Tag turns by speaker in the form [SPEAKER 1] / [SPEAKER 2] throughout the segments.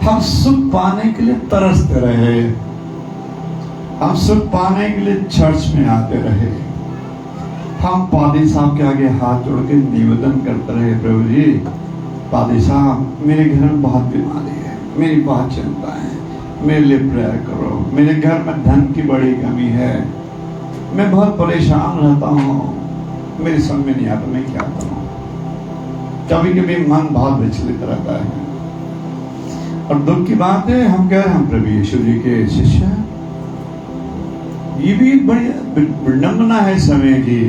[SPEAKER 1] हम सुख पाने के लिए तरसते रहे, हम सुख पाने के लिए चर्च में आते रहे, हम पादी साहब के आगे हाथ जोड़ के निवेदन करते रहे, प्रभु जी पादी साहब मेरे घर में बहुत बीमारी है, मेरी बहुत चिंता है, मेरे लिए प्रेयर करो, मेरे घर में धन की बड़ी कमी है, मैं बहुत परेशान रहता हूँ, मेरी समझ में नहीं आता मैं क्या करूँ। कभी कभी मन बहुत विचलित रहता है और दुख की बात है हम कह रहे हैं हम प्रभु यीशु जी के शिष्य हैं। ये भी एक बड़ी विडंबना है समय की।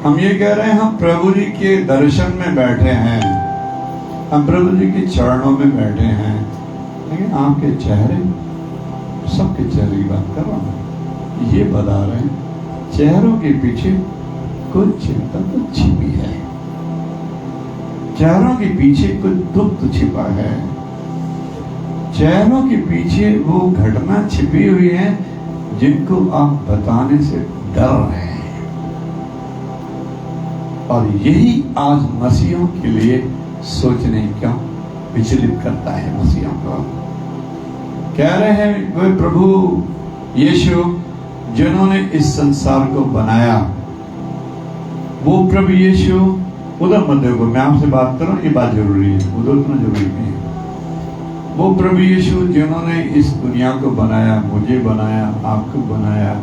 [SPEAKER 1] हम ये कह रहे हैं हम प्रभु जी के दर्शन में बैठे हैं, हम प्रभु जी के चरणों में बैठे हैं, लेकिन आपके चेहरे, सबके चेहरे की बात कर रहा हूं, ये बता रहे हैं चेहरों के पीछे कुछ चिंता तो छिपी है, चेहरों के पीछे कुछ दुख तो छिपा है, चेहरों के पीछे वो घटना छिपी हुई है जिनको आप बताने से डर रहे हैं। और यही आज मसीहों के लिए सोचने का विचलित करता है। मसीहों को कह रहे हैं वे प्रभु यीशु जिन्होंने इस संसार को बनाया, वो प्रभु यीशु, उधर मत देखो, मैं आपसे बात कर रहा हूं, ये बात जरूरी है, उधर उतना जरूरी नहीं है। वो प्रभु यीशु जिन्होंने इस दुनिया को बनाया, मुझे बनाया, आपको बनाया,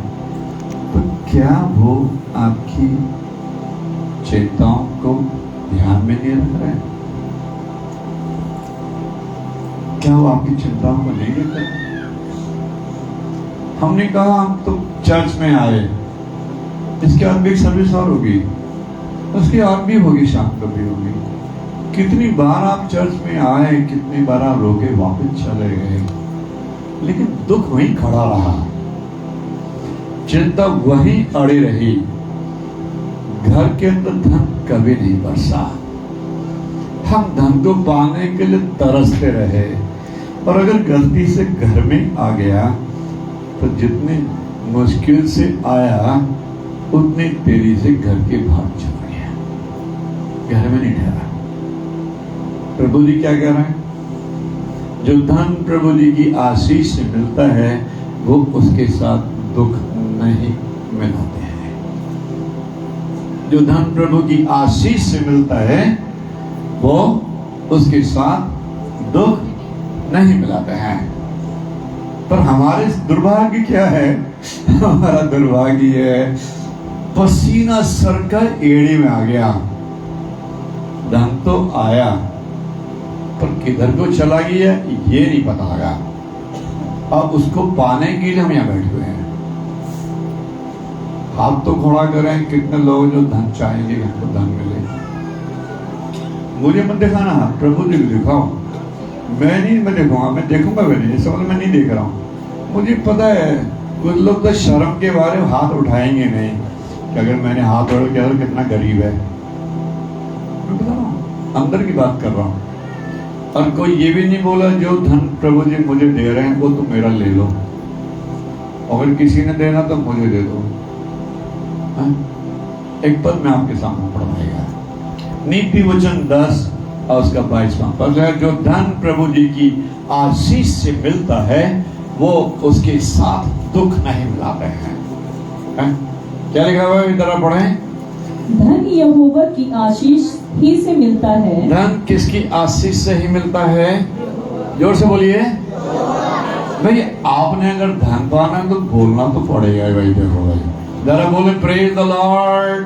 [SPEAKER 1] तो क्या वो आपकी चिंताओं को ध्यान में नहीं रख रहे हैं? क्या वो आपकी चिंताओं को नहीं लेते? हमने कहा हम तो चर्च में आए, इसके बाद भी एक सर्विस और होगी, उसके बाद भी होगी, शाम को भी होगी। कितनी बार आप चर्च में आए, कितनी बार आप रोके वापस चले गए, लेकिन दुख वहीं खड़ा रहा, चिंता वहीं अड़ी रही, घर के अंदर धन कभी नहीं बरसा, हम धन को पाने के लिए तरसते रहे, और अगर गलती से घर में आ गया तो जितनी मुश्किल से आया उतनी तेजी से घर के भाग चला गया, घर में नहीं ठहरा। प्रभु जी क्या कह रहे हैं? जो धन प्रभु जी की आशीष से मिलता है वो उसके साथ दुख नहीं मिलाते हैं। जो धन प्रभु की आशीष से मिलता है वो उसके साथ दुख नहीं मिलाते हैं। पर हमारे दुर्भाग्य क्या है? हमारा दुर्भाग्य है पसीना सर का एड़ी में आ गया, धन तो आया पर किधर को चला गया ये नहीं पता लगा, अब उसको पाने के लिए हम यहाँ बैठे हुए हैं। हाथ तो खड़ा करें, कितने लोग जो धन चाहेंगे हमको धन मिले। मुझे मत दिखाना, प्रभु जी को दिखाओ। मैं देखूंगा, मैं देखूंगा भी नहीं, इस समय मैं नहीं देख रहा हूँ। मुझे पता है कुछ लोग तो शर्म के बारे में हाथ उठाएंगे नहीं कि अगर मैंने हाथ उठा के कितना गरीब है। मैं बता रहा हूँ, अंदर की बात कर रहा हूँ। और कोई ये भी नहीं बोला जो धन प्रभु जी मुझे दे रहे हैं वो तो मेरा ले लो, अगर किसी ने देना तो मुझे दे दो। एक पद में आपके सामने पढ़ाएगा, नीति वचन 10 और उसका 22वां पद है, जो धन प्रभु जी की आशीष से मिलता है वो उसके साथ दुख नहीं मिलाते हैं। क्या लिखा हुआ है? इधर पढ़ें।
[SPEAKER 2] धन यहोवा की आशीष ही से मिलता है।
[SPEAKER 1] धन किसकी आशीष से ही मिलता है? जोर से बोलिए भाई। आपने अगर धन पाना है तो बोलना तो पड़ेगा भाई। देखो भाई, जरा बोले प्रेज द लॉर्ड।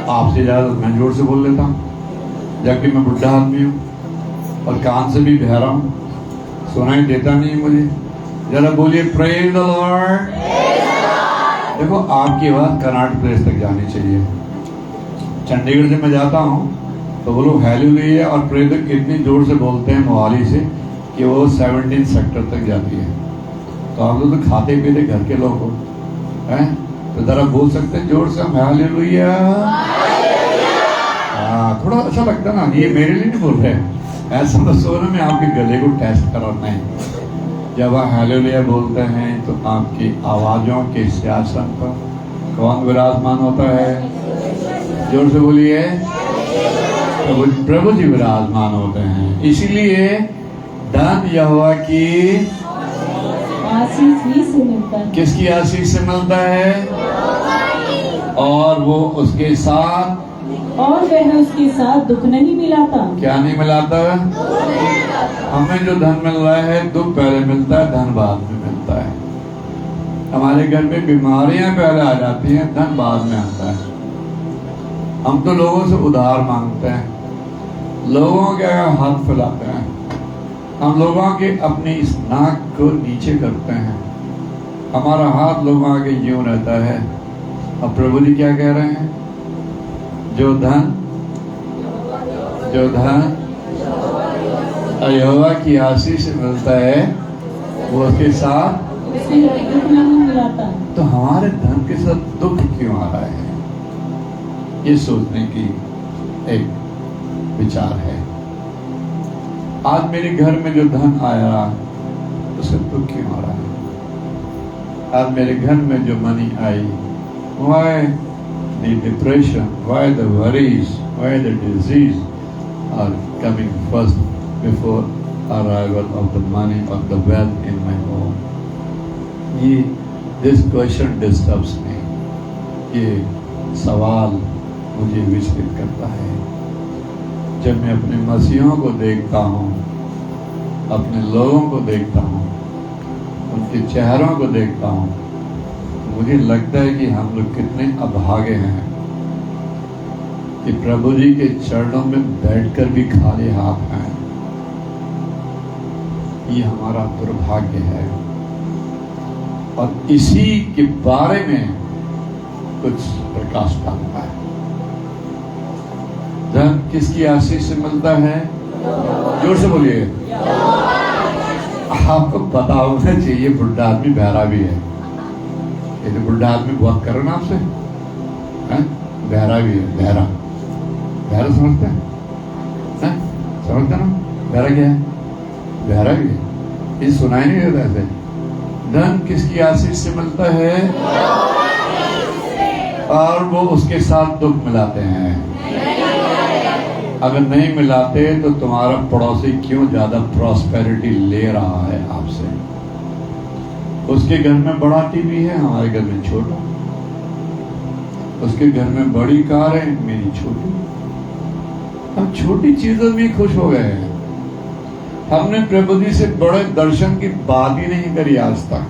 [SPEAKER 1] आपसे ज्यादा मैं जोर से बोल लेता हूँ, जबकि मैं बुढ़ा आदमी हूँ और कान से भी बहरा हूँ, सुनाई देता नहीं मुझे। जरा बोलिए प्रेज द लॉर्ड। देखो आपकी आवाज कर्नाटक प्रदेश तक जानी चाहिए। चंडीगढ़ से मैं जाता हूँ तो वो लोग हालेलुया और प्रेज इतनी जोर से बोलते हैं मोहाली से कि वो 17 सेक्टर तक जाती है। तो आप लोग तो खाते पीते घर के लोग हो, हैं? तो जरा बोल सकते हैं जोर से हम हालेलुया। हाँ, थोड़ा अच्छा लगता ना। ये मेरे लिए नहीं बोल रहे, ऐसा तो सोना में आपके गले को टेस्ट कराना है। जब आप हालेलुया बोलते हैं तो आपकी आवाजों के सियासन पर कौन विराजमान होता है? जोर से बोलिए, प्रभु जी विराजमान होते हैं। इसीलिए धन यहोवा की
[SPEAKER 2] आशीष ही से मिलता है।
[SPEAKER 1] किसकी आशीष से मिलता है? और वो उसके साथ,
[SPEAKER 2] और वह उसके साथ दुख नहीं मिलाता।
[SPEAKER 1] क्या नहीं मिलाता? हमें जो धन मिल रहा है, दुख पहले मिलता है, धन बाद में मिलता है। हमारे घर में बीमारियां पहले आ जाती हैं, धन बाद में आता है। हम तो लोगों से उधार मांगते हैं, लोगों के हाथ फैलाते हैं, हम लोगों के अपनी इस नाक को नीचे करते हैं, हमारा हाथ लोगों आगे यूं रहता है। अब प्रभु जी क्या कह रहे हैं? जो धन यहोवा की आशीष से मिलता है, वो उसके साथ
[SPEAKER 2] उसे दुख नहीं मिलाता।
[SPEAKER 1] तो हमारे धन के साथ दुख क्यों आ रहा है? ये सोचने की एक विचार है। आज मेरे घर में जो धन आया, उसे दुख क्यों आ रहा है? आज मेरे घर में जो money I, why the depression, why the worries, why the disease are coming first before arrival of the money or the wealth in my home? This question disturbs me. ये सवाल मुझे विचलित करता है। जब मैं अपने मसीहों को देखता हूँ, अपने लोगों को देखता हूँ, उनके चेहरों को देखता हूँ, मुझे लगता है कि हम लोग कितने अभागे हैं कि प्रभु जी के चरणों में बैठकर भी खाली हाथ हैं। ये हमारा दुर्भाग्य है। और इसी के बारे में कुछ प्रकाश डालता है। धन किसकी आशीष से मिलता है? जोर से बोलिए। आपको पता होना चाहिए, बुढ़ा आदमी बहरा भी है। ये तो बुढ़ा आदमी बहुत कर रहे ना आपसे, बहरा भी है। बहरा समझते हैं? समझते ना? बहरा क्या है? बहरा भी है। ये सुनाई नहीं देता ऐसे। धन किसकी आशीष से मिलता है? और वो उसके साथ दुख मिलाते हैं। अगर नहीं मिलाते तो तुम्हारा पड़ोसी क्यों ज्यादा प्रॉस्पेरिटी ले रहा है आपसे? उसके घर में बड़ा टीवी है, हमारे घर में छोटा। उसके घर में बड़ी कार है, मेरी छोटी। हम छोटी चीजों में खुश हो गए हैं। हमने प्रभु जी से बड़े दर्शन की बात ही नहीं करी आज तक।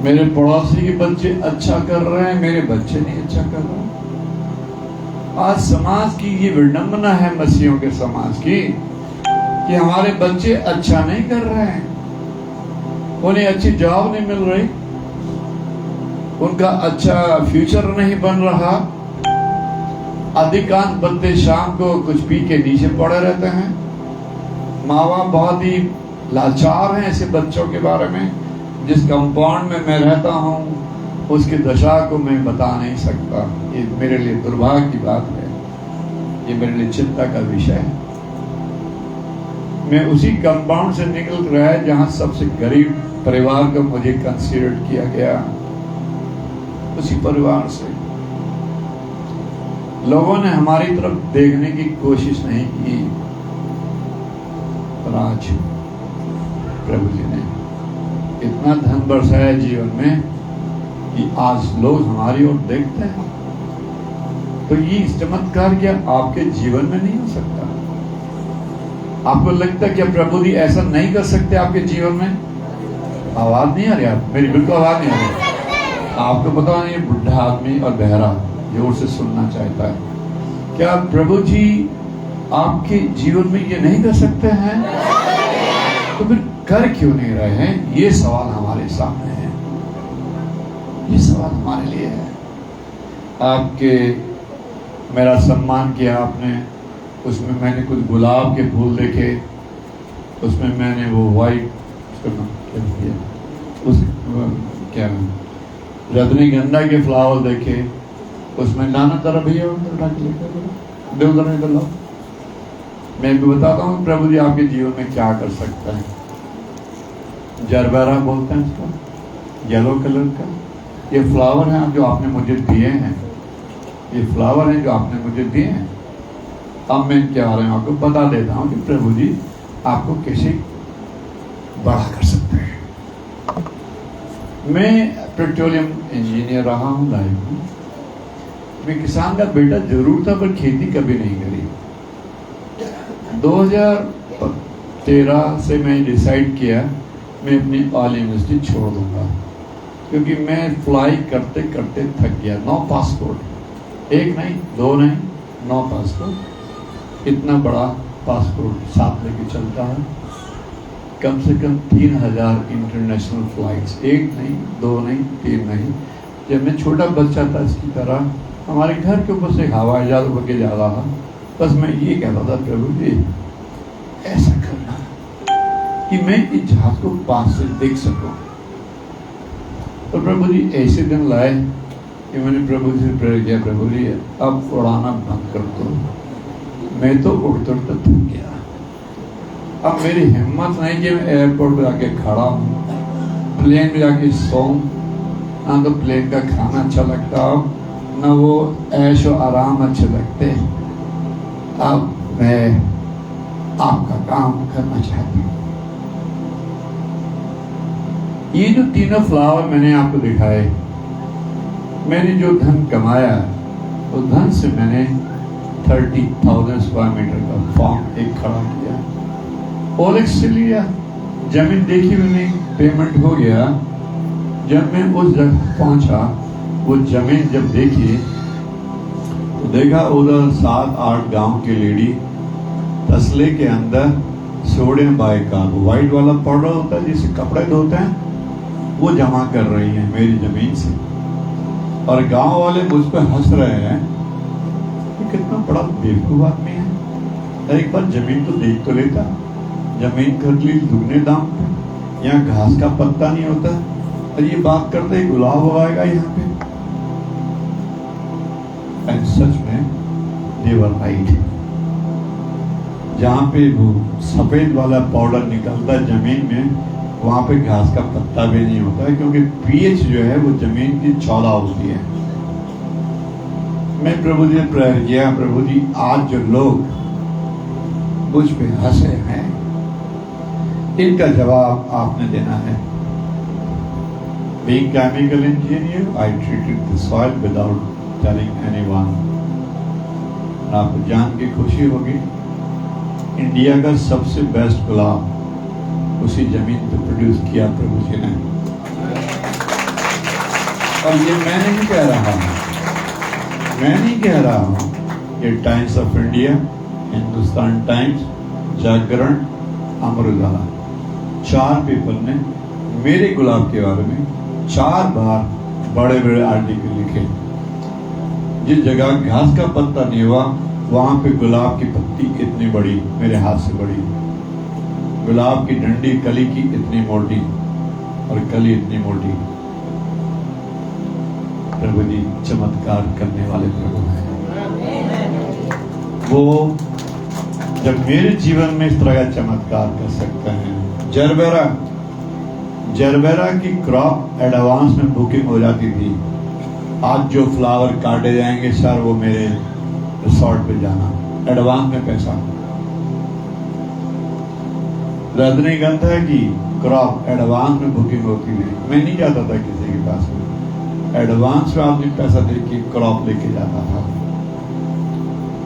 [SPEAKER 1] मेरे पड़ोसी के बच्चे अच्छा कर रहे हैं, मेरे बच्चे नहीं अच्छा कर रहे। आज समाज की ये विडंबना है, मसीहों के समाज की, कि हमारे बच्चे अच्छा नहीं कर रहे हैं, उन्हें अच्छी जॉब नहीं मिल रही, उनका अच्छा फ्यूचर नहीं बन रहा। अधिकांश बच्चे शाम को कुछ पी के नीचे पड़े रहते हैं। माँ बाप बहुत ही लाचार हैं ऐसे बच्चों के बारे में। जिस कंपाउंड में मैं रहता हूँ उसकी दशा को मैं बता नहीं सकता। ये मेरे लिए दुर्भाग्य की बात है, ये मेरे लिए चिंता का विषय है। मैं उसी कंपाउंड से निकल रहा है जहाँ सबसे गरीब परिवार को मुझे कंसीडर किया गया। उसी परिवार से लोगों ने हमारी तरफ देखने की कोशिश नहीं की, पर आज प्रभु जी ने इतना धन बरसाया जीवन में कि आज लोग हमारी ओर देखते हैं। तो ये चमत्कार क्या आपके जीवन में नहीं हो सकता? आपको लगता है क्या प्रभु जी ऐसा नहीं कर सकते आपके जीवन में? आवाज नहीं आ रही आप मेरी? बिल्कुल आवाज नहीं आ रही। आपको पता नहीं, बुढ़ा आदमी और बहरा जोर से सुनना चाहता है। क्या प्रभु जी आपके जीवन में ये नहीं कर सकते हैं? तो फिर कर क्यों नहीं रहे हैं? ये सवाल हमारे सामने है, ये सवाल हमारे लिए है। आपके मेरा सम्मान किया आपने, उसमें मैंने कुछ गुलाब के फूल देखे, उसमें मैंने वो वाइट क्या रजनीगंधा के फ्लावर देखे, उसमें नाना तरह भैया उठा के लेकर उधर निकल लो। मैं भी बताता हूँ प्रभु जी आपके जीवन में क्या कर सकता है। जरबेरा बोलते हैं इसको, येलो कलर का ये फ्लावर है जो आपने मुझे दिए हैं, ये फ्लावर है जो आपने मुझे दिए हैं। अब मैं क्या रहा हूँ आपको बता देता हूँ कि प्रभु जी आपको कैसे बड़ा कर सकते हैं। मैं पेट्रोलियम इंजीनियर रहा हूँ लाइफ में। मैं किसान का बेटा जरूर था, पर खेती कभी नहीं करी। 2013 से मैं डिसाइड किया मैं अपनी ऑल यूनिवर्सिटी छोड़ दूंगा, क्योंकि मैं फ्लाई करते करते थक गया। 9 पासपोर्ट, 1 नहीं 2 नहीं 9 पासपोर्ट, इतना बड़ा पासपोर्ट साथ लेके चलता है। कम से कम 3000 इंटरनेशनल फ्लाइट्स, 1 नहीं 2 नहीं 3 नहीं। जब मैं छोटा बच्चा था इसकी तरह हमारे घर के ऊपर से हवाई जहाज उड़ के जा रहा था, बस मैं ये कहता था प्रभु जी ऐसा करना कि मैं इस जहाज को पास से देख सकूं। तो प्रभु जी ऐसे दिन लाए कि मैंने प्रभु जी से प्रेयर किया, प्रभु जी अब उड़ाना बंद कर दो, मैं तो उड़ते उड़ते थक गया। अब मेरी हिम्मत नहीं कि मैं एयरपोर्ट पे जाके खड़ा हूँ, प्लेन में जाके सोऊं। ना तो प्लेन का खाना अच्छा लगता, अब न वो ऐश और आराम अच्छे लगते। अब मैं आपका काम करना चाहती हूँ। ये जो तीनों फ्लावर मैंने आपको दिखाए, मैंने जो धन कमाया उस धन से मैंने 30,000 स्क्वायर मीटर का फार्म एक खड़ा किया। ओलेक्स से लिया, जमीन देखी मैंने, पेमेंट हो गया। जब मैं उस जगह पहुंचा, वो जमीन जब देखी तो देखा उधर 7-8 गांव की लेडी तसले के अंदर सोडियम बाइकार्ब, व्हाइट वाला पाउडर होता है जिसे कपड़े धोते हैं, वो जमा कर रही हैं मेरी जमीन से। और गांव वाले मुझ पर हंस रहे हैं कि कितना बड़ा बेवकूफ आदमी है, एक बार जमीन तो देख तो लेता। जमीन खरीद ली दुगने दाम पे, यहाँ घास का पत्ता नहीं होता, और ये बात करते ही गुलाब उगाएगा यहाँ पे। एंड सच में they were right। जहाँ पे वो सफेद वाला पाउडर निकलता है जमीन में, वहां पे घास का पत्ता भी नहीं होता है, क्योंकि पीएच जो है वो जमीन की 14 होती है। मैं प्रभु जी ने प्रेयर किया, प्रभु जी आज जो लोग मुझ पे हंसे हैं इनका जवाब आपने देना है। Being chemical engineer, I treated the soil without telling anyone। आपको जान के खुशी होगी, इंडिया का सबसे बेस्ट गुलाब उसी जमीन पे प्रोड्यूस किया प्रभु जी ने। और ये मैं नहीं कह रहा हूँ, ये times of India, Hindustan times, Jagran, Amar Ujala, 4 paper ने मेरे गुलाब के बारे में 4 बार बड़े बड़े आर्टिकल लिखे। जिस जगह घास का पत्ता नहीं हुआ वहां पे गुलाब की पत्ती इतनी बड़ी, मेरे हाथ से बड़ी, गुलाब की डंडी कली की इतनी मोटी और कली इतनी मोटी। प्रभु जी चमत्कार करने वाले प्रभु हैं। वो जब मेरे जीवन में इस तरह का चमत्कार कर सकते हैं। जरबेरा की क्रॉप एडवांस में बुकिंग हो जाती थी। आज जो फ्लावर काटे जाएंगे सर वो मेरे रिसोर्ट पे जाना, एडवांस में पैसा। रजनीगंधा की क्रॉप एडवांस में बुकिंग होती थी, मैं नहीं जाता था किसी के पास में, एडवांस में आदमी पैसा दे के क्रॉप लेके जाता था।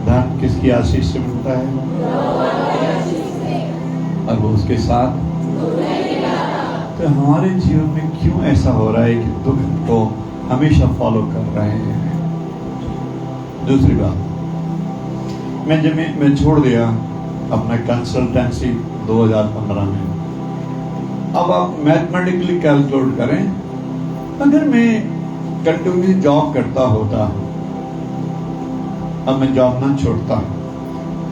[SPEAKER 1] धन किसकी आशीष से मिलता है? और वो उसके साथ। तो हमारे जीवन में क्यों ऐसा हो रहा है कि दुख को हमेशा फॉलो कर रहे हैं? दूसरी बात, मैं छोड़ दिया अपना कंसल्टेंसी 2015 में। अब आप मैथमेटिकली कैलकुलेट करें, अगर मैं कंटिन्यूसली जॉब करता होता, अब मैं जॉब ना छोड़ता,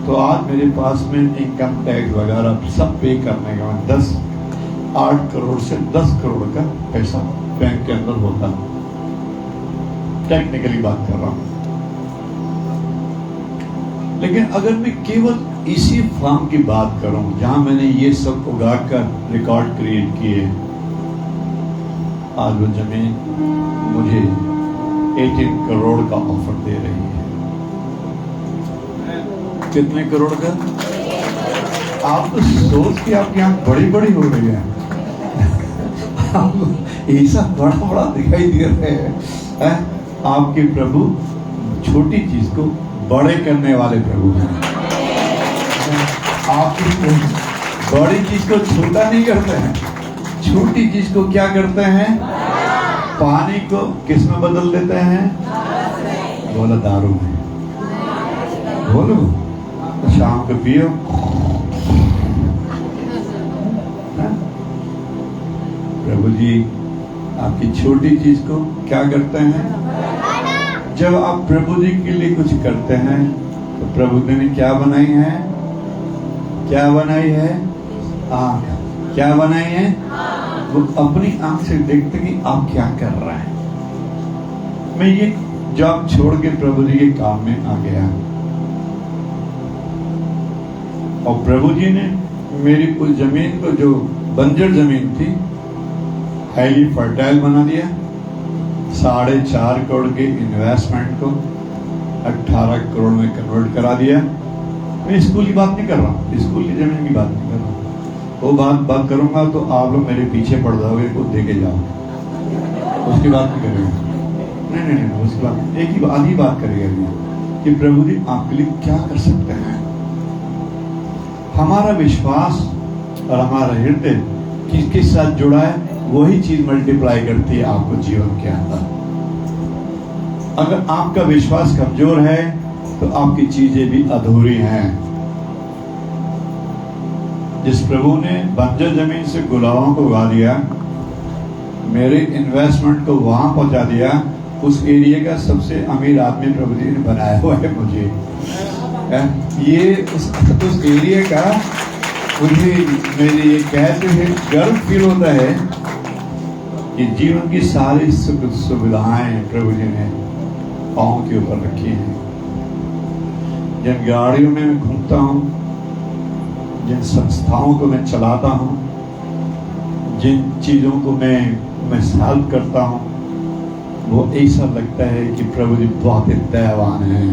[SPEAKER 1] तो आज मेरे पास में इनकम टैक्स वगैरह सब पे करने का 8 करोड़ से 10 करोड़ का पैसा बैंक के अंदर होता। टेक्निकली बात कर रहा हूं। लेकिन अगर मैं केवल इसी फार्म की बात करूं जहां मैंने ये सब उगाकर रिकॉर्ड क्रिएट किए, आज वो जमीन मुझे 18 करोड़ का ऑफर दे रही है। कितने करोड़ का? आप तो सोच के आपकी आंख बड़ी बड़ी हो गई है। आप ऐसा बड़ा बड़ा दिखाई दे रहे हैं। आपके प्रभु छोटी चीज को बड़े करने वाले प्रभु हैं। आपकी बड़ी चीज को छोटा नहीं करते हैं, छोटी चीज को क्या करते हैं? पानी को किस में बदल देते हैं? बोला दारू में। बोलो शाम को पियो। प्रभु जी आपकी छोटी चीज को क्या करते हैं? जब आप प्रभु जी के लिए कुछ करते हैं तो प्रभु जी ने क्या बनाई है? क्या बनाई है? आंख। क्या बनाई है? वो अपनी आंख से देखते कि आप क्या कर रहे हैं। मैं ये जॉब छोड़ के प्रभु जी के काम में आ गया और प्रभु जी ने मेरी उस जमीन को, जो बंजर जमीन थी, हाईली फर्टाइल बना दिया। 4.5 करोड़ के इन्वेस्टमेंट को 18 करोड़ में कन्वर्ट करा दिया। मैं स्कूल की बात नहीं कर रहा हूँ, स्कूल की जमीन की बात नहीं कर रहा हूँ। वो बात करूंगा तो आप लोग मेरे पीछे पड़ जाओगे, को दे के जाओ। उसकी बात नहीं करेंगे। नहीं, उसकी बात एक ही आधी बात करेगा कि प्रभु जी आपके लिए क्या कर सकते हैं। हमारा विश्वास और हमारा हृदय किसके साथ जुड़ा है, वही चीज मल्टीप्लाई करती है आपको जीवन के अंदर। अगर आपका विश्वास कमजोर है तो आपकी चीजें भी अधूरी हैं। जिस प्रभु ने बंजर जमीन से गुलाबों को उगा दिया, मेरे इन्वेस्टमेंट को वहां पहुंचा दिया, उस एरिया का सबसे अमीर आदमी प्रभु जी ने बनाया हुआ है मुझे। ये उस एरिया का मुझे मेरे ये कहते हैं गर्व फील होता है कि जीवन की सारी सुख सुविधाएं प्रभु जी ने पांव के ऊपर रखी हैं। जिन गाड़ियों में मैं घूमता हूँ, जिन संस्थाओं को मैं चलाता हूँ, जिन चीजों को मैं सॉल्व करता हूँ, वो ऐसा लगता है कि प्रभु जी बहुत ही दयावान हैं।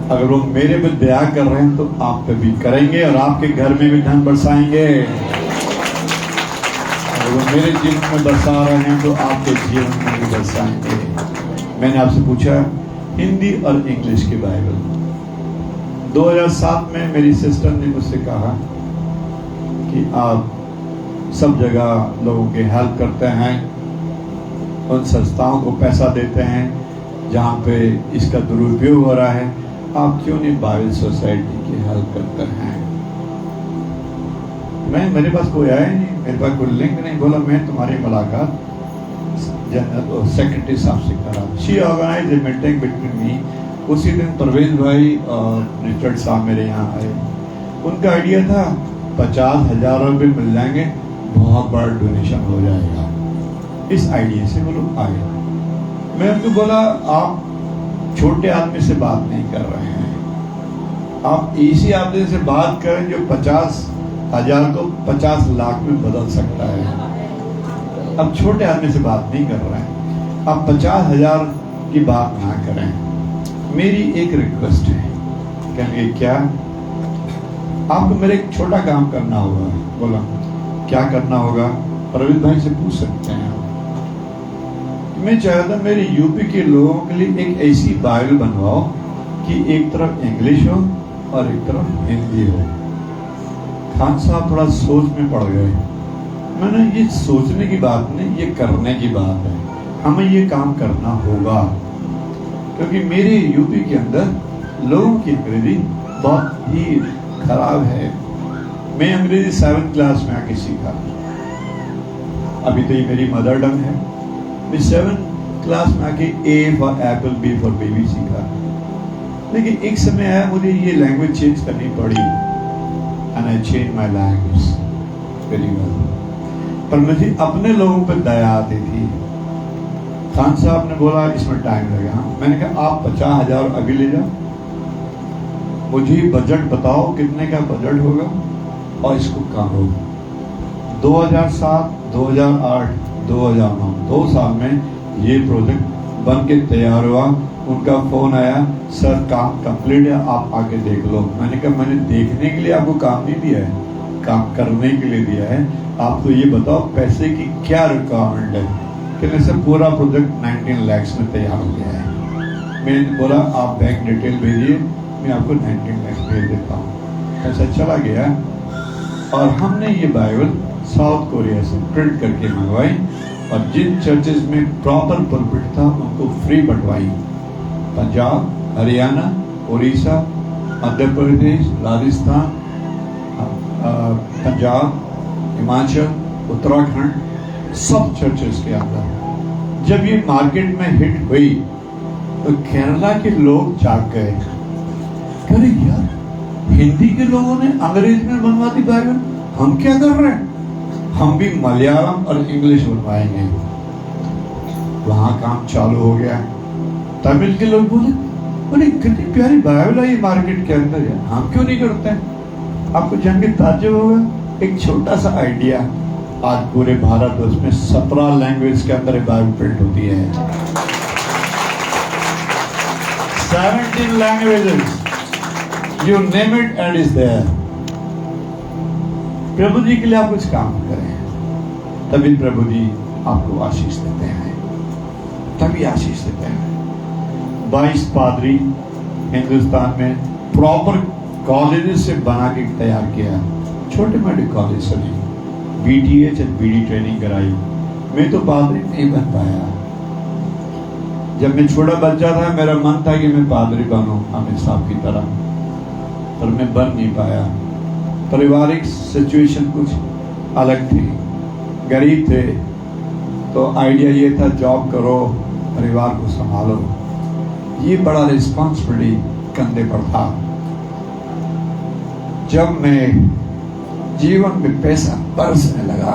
[SPEAKER 1] अगर वो मेरे पे दया कर रहे हैं तो आप पे भी करेंगे और आपके घर में भी धन बरसाएंगे। अगर वो मेरे जीवन में बरसा रहे हैं तो आपके जीवन में भी बरसाएंगे। मैंने आपसे पूछा हिंदी और इंग्लिश की बाइबल। 2007 में मेरी सिस्टर ने मुझसे कहा कि आप सब जगह लोगों की हेल्प करते हैं, उन संस्थाओं को पैसा देते हैं जहाँ पे इसका दुरुपयोग हो रहा है, आप क्यों नहीं बाइबल सोसाइटी की हेल्प करते हैं? मेरे पास कोई आया नहीं, मेरे पास कोई लिंक नहीं। बोला मैं तुम्हारी मुलाकात जनरल सेक्रेटरी साहब से करा। She organise a meeting between me. उसी दिन परवेज भाई और रिचर्ड साहब मेरे यहाँ आए। उनका आइडिया था 50,000 रुपये मिल जाएंगे, बहुत बड़ा डोनेशन हो जाएगा। इस आइडिया से वो लोग आए। मैं उनको बोला आप छोटे आदमी से बात नहीं कर रहे हैं, आप ऐसी आदमी से बात करें जो 50,000 को 50 लाख में बदल सकता है। अब छोटे आदमी से बात नहीं कर रहे हैं, आप 50,000 की बात ना करें। मेरी एक रिक्वेस्ट है। कहेंगे क्या? आपको मेरे एक छोटा काम करना होगा। बोला क्या करना होगा? प्रवीण भाई से पूछ सकते हैं। मैं चाहता मेरे यूपी के लोगों के लिए एक ऐसी बाइबल बनवाओ कि एक तरफ इंग्लिश हो और एक तरफ हिंदी हो। खान साहब थोड़ा सोच में पड़ गए। मैंने ये सोचने की बात नहीं, ये करने की बात है। हमें ये काम करना होगा क्योंकि मेरे यूपी के अंदर लोगों की अंग्रेजी बहुत ही खराब है। मैं अंग्रेजी 7th क्लास में आके सीखा। अभी तो ये मेरी मदर टंग है। मैं 7th क्लास में आके A for Apple, B for baby सीखा। लेकिन एक समय आया मुझे ये लैंग्वेज चेंज करनी पड़ी and I change my language very well. पर मुझे अपने लोगों पर दया आती थी। खान साहब ने बोला इसमें टाइम लगेगा। मैंने कहा आप 50,000 अभी ले जाओ, मुझे बजट बताओ कितने का बजट होगा और इसको करो। 2007, 2008, 2009 2 साल में ये प्रोजेक्ट बन के तैयार हुआ उनका फोन आया, सर काम कंप्लीट है, आप आके देख लो। मैंने कहा मैंने देखने के लिए आपको काम नहीं दिया है, काम करने के लिए दिया है। आपको ये बताओ पैसे की क्या रिक्वायरमेंट है? कहने से पूरा प्रोजेक्ट 19 लाख में तैयार हो गया है। मैंने बोला आप बैंक डिटेल भेजिए, मैं आपको 19 लाख भेज देता हूँ। ऐसा चला गया और हमने ये बाइबल साउथ कोरिया से प्रिंट करके मंगवाई और जिन चर्चेस में प्रॉपर पुलपिट था उनको फ्री बंटवाई। पंजाब, हरियाणा, उड़ीसा, मध्य प्रदेश, राजस्थान, पंजाब, हिमाचल, उत्तराखंड, सब चर्चेस के अंदर। जब ये मार्केट में हिट हुई तो केरला के लोग जाग गए, अरे यार हिंदी के लोगों ने अंग्रेज में बनवा दी बाइबल, हम क्या कर रहे हैं? हम भी मलयालम और इंग्लिश बनवाएंगे। वहां काम चालू हो गया। तमिल के लोग बोले अरे कितनी प्यारी बाइबल है ये मार्केट के अंदर है, हम क्यों नहीं करते हैं? आपको जान के ताज्जुब होगा, एक छोटा सा आइडिया आज पूरे भारतवर्ष में 17 लैंग्वेज के अंदर बाइबल प्रिंट होती है। 17 languages, you name it and is there. प्रभु जी के लिए आप कुछ काम करें, तभी प्रभु जी आपको आशीष देते हैं, तभी आशीष देते हैं। 22 पादरी हिंदुस्तान में प्रॉपर कॉलेजेस से बना के तैयार किया, छोटे मोटे कॉलेज से नहीं, BTH और BD ट्रेनिंग कराई। मैं तो पादरी नहीं बन पाया। जब मैं छोटा बच्चा था मेरा मन था कि मैं पादरी बनूं आमिर साहब की तरह, पर मैं बन नहीं पाया। पारिवारिक सिचुएशन कुछ अलग थी, गरीब थे, तो आइडिया ये था जॉब करो, परिवार को संभालो। ये बड़ा रिस्पॉन्सिबिलिटी कंधे पर था। जब मैं जीवन में पैसा बरसने लगा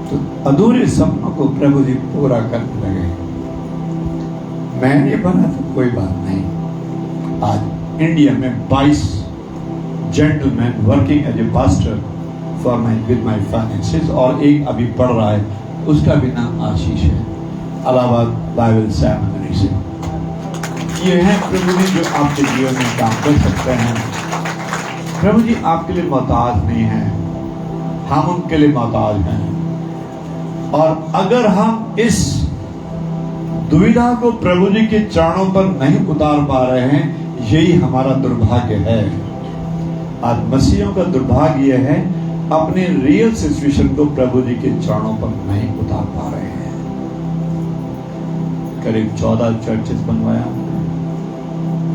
[SPEAKER 1] तो अधूरे सपनों को प्रभु जी पूरा करने लगे। मैं नहीं बना तो कोई बात नहीं। आज इंडिया में 22 gentleman working as a pastor for with my finances, और एक अभी पढ़ रहा है, उसका भी नाम आशीष है, इलाहाबाद बाइबल सेमिनरी से। ये है प्रभु जी जो आपके जीवन में काम कर सकते हैं। प्रभु जी आपके लिए मोहताज नहीं है, हम उनके लिए मोहताज हैं। और अगर हम इस दुविधा को प्रभु जी के चरणों पर नहीं उतार पा रहे हैं, यही हमारा दुर्भाग्य है। आज मसीहों का दुर्भाग्य यह है अपने रियल सिचुएशन को प्रभु जी के चरणों पर नहीं उतार पा रहे हैं। करीब 14 चर्चेस बनवाया,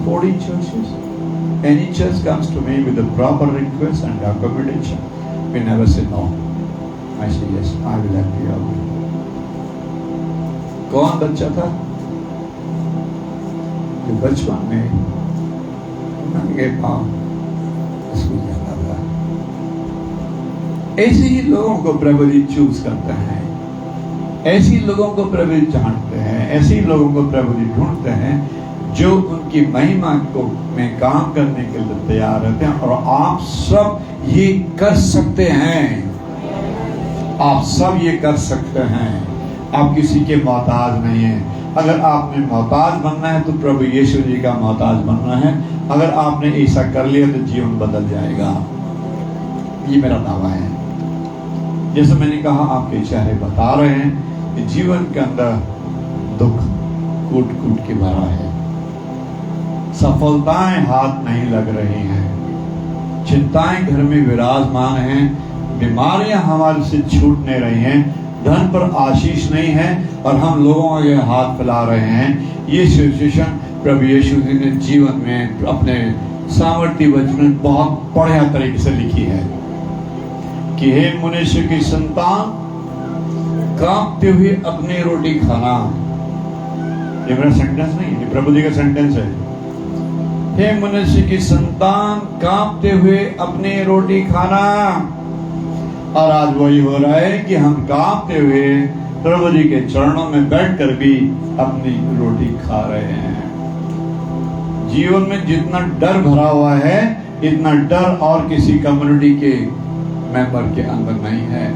[SPEAKER 1] 40 churches. Any church comes to me with a proper request and accommodation, we never say no. I say yes, I will help you out. कौन बच्चा था जो बचपन में नंगे पांव स्कूल जाता था? ऐसे ही लोगों को प्रभु जी चूज करते हैं, ऐसे लोगों को प्रभु जी जानते हैं, ऐसे ही लोगों को प्रभु जी ढूंढते हैं जो उनकी महिमा को में काम करने के लिए तैयार रहते हैं। और आप सब ये कर सकते हैं, आप सब ये कर सकते हैं। आप किसी के मोहताज नहीं हैं। अगर आपने मोहताज बनना है तो प्रभु यीशु जी का मोहताज बनना है। अगर आपने ऐसा कर लिया तो जीवन बदल जाएगा, ये मेरा दावा है। जैसे मैंने कहा, आपके चेहरे बता रहे हैं कि जीवन के अंदर दुख कूट कूट के भरा है, सफलताएं हाथ नहीं लग रही हैं, चिंताएं घर में विराजमान हैं, बीमारियां हमारे से छूट नहीं रही हैं, धन पर आशीष नहीं है और हम लोगों के हाथ फैला रहे हैं। ये सिचुएशन प्रभु यीशु जी ने जीवन में अपने सामर्थ्य वचन में बहुत बढ़िया तरीके से लिखी है कि हे मनुष्य की संतान, कांपते हुए अपनी रोटी खाना। ये मेरा सेंटेंस नहीं, ये प्रभु जी का सेंटेंस है। हे मनुष्य की संतान, कांपते हुए अपनी रोटी खाना। और आज वही हो रहा है कि हम कांपते हुए प्रभु जी के चरणों में बैठकर भी अपनी रोटी खा रहे हैं। जीवन में जितना डर भरा हुआ है, इतना डर और किसी कम्युनिटी के मेंबर के अंदर नहीं है।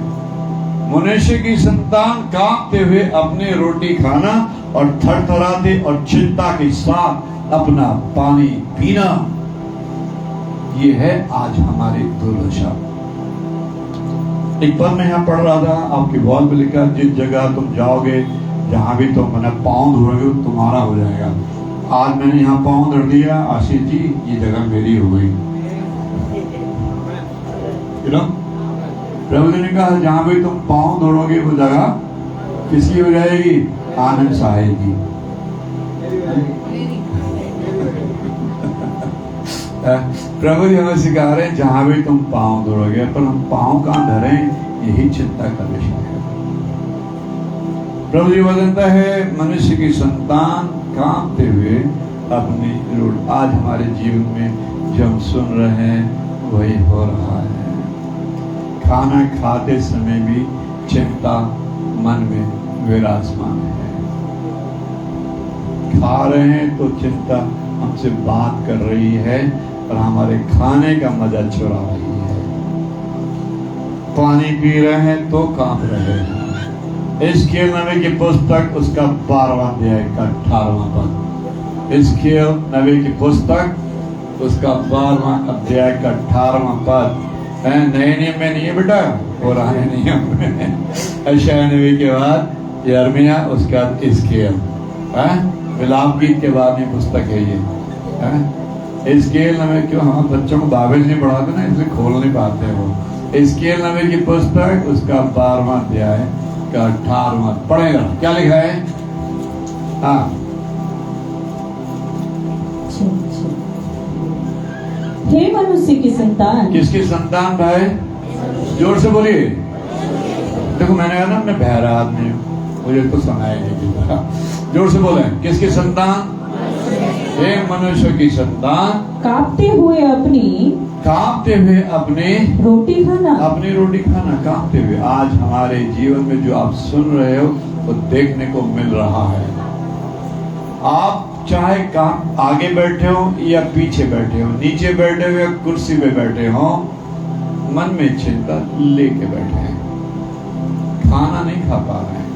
[SPEAKER 1] मनुष्य की संतान कांपते हुए अपनी रोटी खाना और थरथराते और चिंता के साथ अपना पानी पीना, ये है आज हमारी दुर्दशा। एक बार मैं यहाँ पढ़ रहा था, आपकी वॉल पे लिखा, जिस जगह तुम जाओगे, जहां भी तुम अपना पाँव धोगे तुम्हारा हो जाएगा। आज मैंने यहाँ पाँव धर दिया, आशीष जी ये जगह मेरी हो गई। प्रभु ने कहा जहां भी तुम पाँव धोगे वो जगह किसकी हो जाएगी? आनंद साहेब की। प्रभु जी हमें सिखा रहे हैं जहां भी तुम पाँव धोगे, पर हम पाँव कहां धरें, यही चिंता का विषय है। प्रभु जी बताता है मनुष्य की संतान कांपते हुए अपनी रोटी। आज हमारे जीवन में जो हम सुन रहे हैं वही हो रहा है। खाना खाते समय भी चिंता मन में विराजमान है। खा रहे हैं तो चिंता हमसे बात कर रही है और हमारे खाने का मजा चुरा रही है। पानी पी रहे हैं तो कांप रहे हैं। हिजकिय्याह नबी की पुस्तक उसका 12वां अध्याय का 18वां पद। हिजकिय्याह नबी की पुस्तक उसका 12वां अध्याय का 18वां पद। नए नियम में नहीं है बेटा, पुराने नियम में। यशायाह नबी के बाद यिर्मयाह, उसके बाद हिजकिय्याह। विलाप गीत के बाद में पुस्तक है ये। हिजकिय्याह नबी, क्यों हम बच्चों को बाइबल नहीं पढ़ाते ना, इसलिए खोल नहीं पाते हैं वो। हिजकिय्याह नबी की पुस्तक उसका 12वां अध्याय का 18वां पढ़ेगा। क्या लिखा है? हाँ,
[SPEAKER 2] हे मनुष्य की संतान।
[SPEAKER 1] किसकी संतान भाई? जोर से बोलिए। देखो मैंने कहा ना मैं बहरा आदमी हूँ, मुझे तो सुनाई नहीं देता। जोर से बोले, किसकी संतान? हे मनुष्य की संतान
[SPEAKER 2] कांपते हुए अपनी रोटी खाना,
[SPEAKER 1] अपनी रोटी खाना, कांपते हुए। आज हमारे जीवन में जो आप सुन रहे हो वो देखने को मिल रहा है। आप चाहे काम आगे बैठे हो या पीछे बैठे हो, नीचे बैठे हो या कुर्सी पे बैठे हो, मन में चिंता लेके बैठे हैं। खाना नहीं खा पा रहे हैं,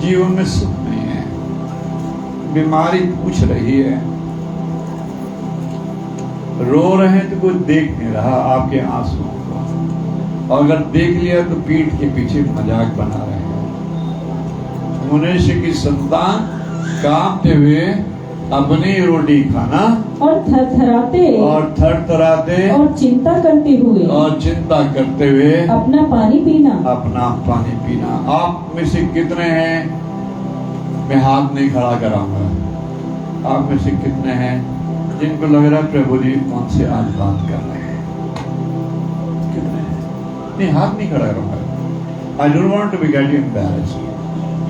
[SPEAKER 1] जीवन में सुख नहीं है, बीमारी पूछ रही है, रो रहे हैं तो कोई देख नहीं रहा आपके आंसुओं को, और अगर देख लिया तो पीठ के पीछे मजाक बना रहे हैं। मनुष्य की संतान कांपते हुए अपनी रोटी खाना
[SPEAKER 2] और थरथराते और चिंता करते हुए अपना पानी पीना। आप में से कितने हैं, मैं हाथ नहीं खड़ा कराऊंगा, आप में से कितने हैं जिनको लग रहा है प्रभु जी उनसे आज बात कर रहे हैं? कितने हैं? नहीं, हाथ नहीं खड़ा करूंगा। I don't want to be get embarrassed.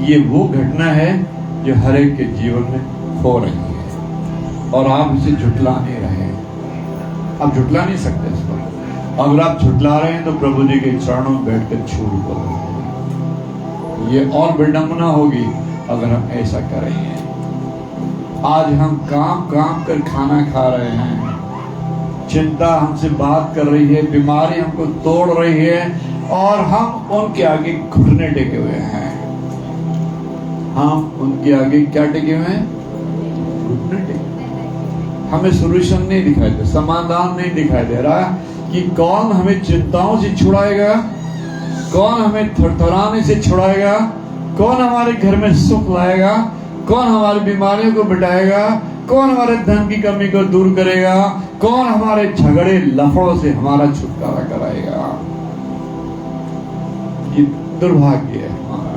[SPEAKER 2] ये वो घटना है जो हर एक के जीवन में हो रही है और आप इसे झुटला नहीं रहे हैं। आप झुटला नहीं सकते इस पर। अगर आप झुटला रहे हैं तो प्रभु जी के चरणों में बैठकर छूट बोल, ये और विडंबना होगी अगर हम ऐसा करेंगे। आज हम काम कर खाना खा रहे हैं, चिंता हमसे बात कर रही है, बीमारी हमको तोड़ रही है और हम उनके आगे घुटने टेके हुए हैं। हम उनके आगे क्या टेके हुए हैं? घुटने टेके। हमें सोल्यूशन नहीं दिखाई दे, समाधान नहीं दिखाई दे रहा कि कौन हमें चिंताओं से छुड़ाएगा, कौन हमें थरथराने से छुड़ाएगा, कौन हमारे घर में सुख लाएगा, कौन हमारी बीमारियों को मिटाएगा, कौन हमारे धन की कमी को दूर करेगा, कौन हमारे झगड़े लफड़ों से हमारा छुटकारा कराएगा। ये दुर्भाग्य है हमारा।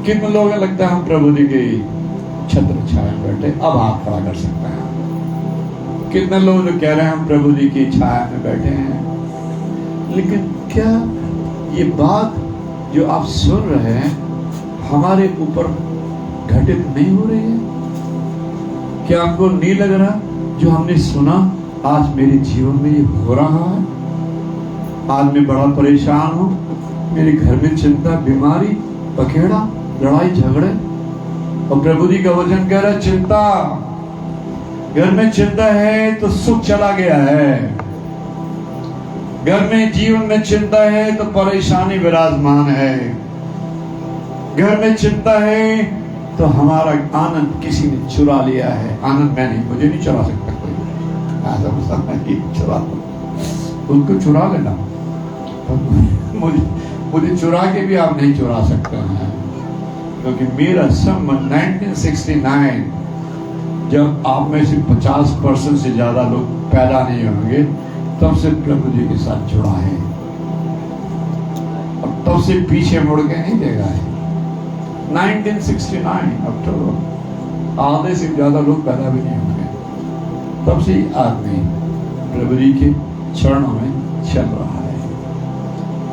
[SPEAKER 2] कितने लोगों को लगता है हम प्रभु जी की छत्र छाया में बैठे, अब हाथ खड़ा कर सकते हैं। कितने लोग जो कह रहे हैं हम प्रभु जी की छाया में बैठे हैं, लेकिन क्या ये बात जो आप सुन रहे हैं हमारे ऊपर घटित नहीं हो रही है? क्या आपको नहीं लग रहा जो हमने सुना आज मेरे जीवन में ये हो रहा है? आज मैं बड़ा परेशान हूं, मेरे घर में चिंता, बीमारी, पखेड़ा, लड़ाई झगड़े, और प्रभु जी का वचन कह रहा है चिंता, घर में चिंता है तो सुख चला गया है।
[SPEAKER 1] घर में जीवन में चिंता है तो परेशानी विराजमान है। घर में चिंता है तो हमारा आनंद किसी ने चुरा लिया है। आनंद मैं नहीं, मुझे नहीं चुरा सकता कोई। चुरा उनको चुरा लेना, मुझे चुरा के भी आप नहीं चुरा सकते हैं, क्योंकि मेरा सन 1969 जब आप में से 50% से ज्यादा लोग पैदा नहीं होंगे तब से प्रभु जी के साथ जुड़ा है और तब से पीछे मुड़ के नहीं देगा है। 1969 अक्टूबर, आधे से ज्यादा लोग पैदा भी नहीं होंगे तब से आदमी प्रभु जी के चरणों में चल रहा है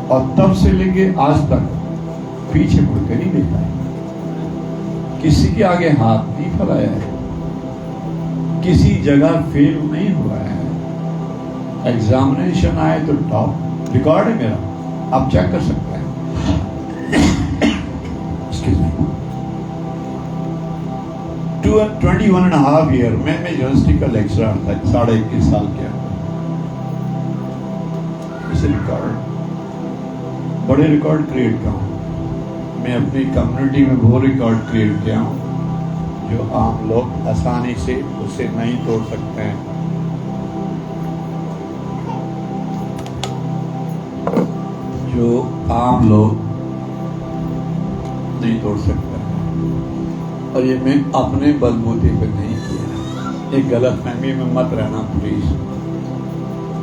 [SPEAKER 1] और तब से लेके आज तक पीछे मुड़ के नहीं देखा है। किसी के आगे हाथ नहीं फैलाया है, किसी जगह फेल नहीं हुआ है। एग्जामिनेशन आए तो टॉप, रिकॉर्ड है मेरा, आप चेक कर सकते हैं। 21.5 ईयर में मैं यूनिवर्सिटी का लेक्चरर था, 21.5 साल के अंदर। इसे रिकॉर्ड, बड़े रिकॉर्ड क्रिएट किया हूं मैं अपनी कम्युनिटी में, वो रिकॉर्ड क्रिएट किया हूं जो आम लोग आसानी से उसे नहीं तोड़ सकते हैं। जो आम लोग नहीं तोड़ सकते हैं। और ये मैं अपने बलबूते पर नहीं किया, एक गलत फहमी में मत रहना प्लीज।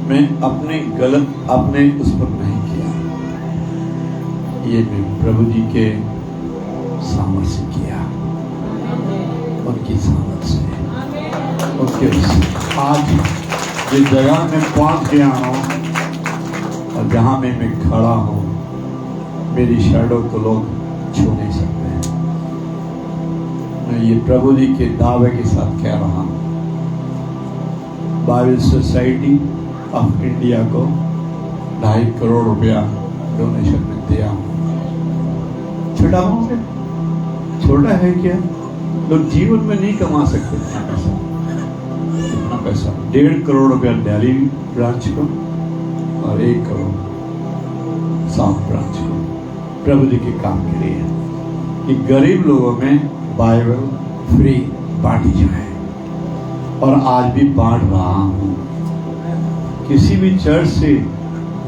[SPEAKER 1] मैं अपने उस पर नहीं किया, ये मैं प्रभु जी के सामर्थ्य से किया, उनकी सामर्थ्य से, उनके आज जिस जगह में पहुंच गया हूं और जहां में मैं खड़ा हूं, मेरी शैडो को लोग छू नहीं सकते हैं। मैं ये प्रभु जी के दावे के साथ कह रहा हूं। बाइबल सोसाइटी ऑफ इंडिया को 2.5 करोड़ रुपया डोनेशन में दिया हूं। छोटा अमाउंट है, छोटा है क्या? लोग जीवन में नहीं कमा सकते इतना पैसा। 1.5 करोड़ रुपया दिल्ली ब्रांच को और 1 करोड़ साउथ ब्रांच को प्रभु जी के काम के लिए, कि गरीब लोगों में बाइबल फ्री बांटी जाए। और आज भी बांट रहा हूं। किसी भी चर्च से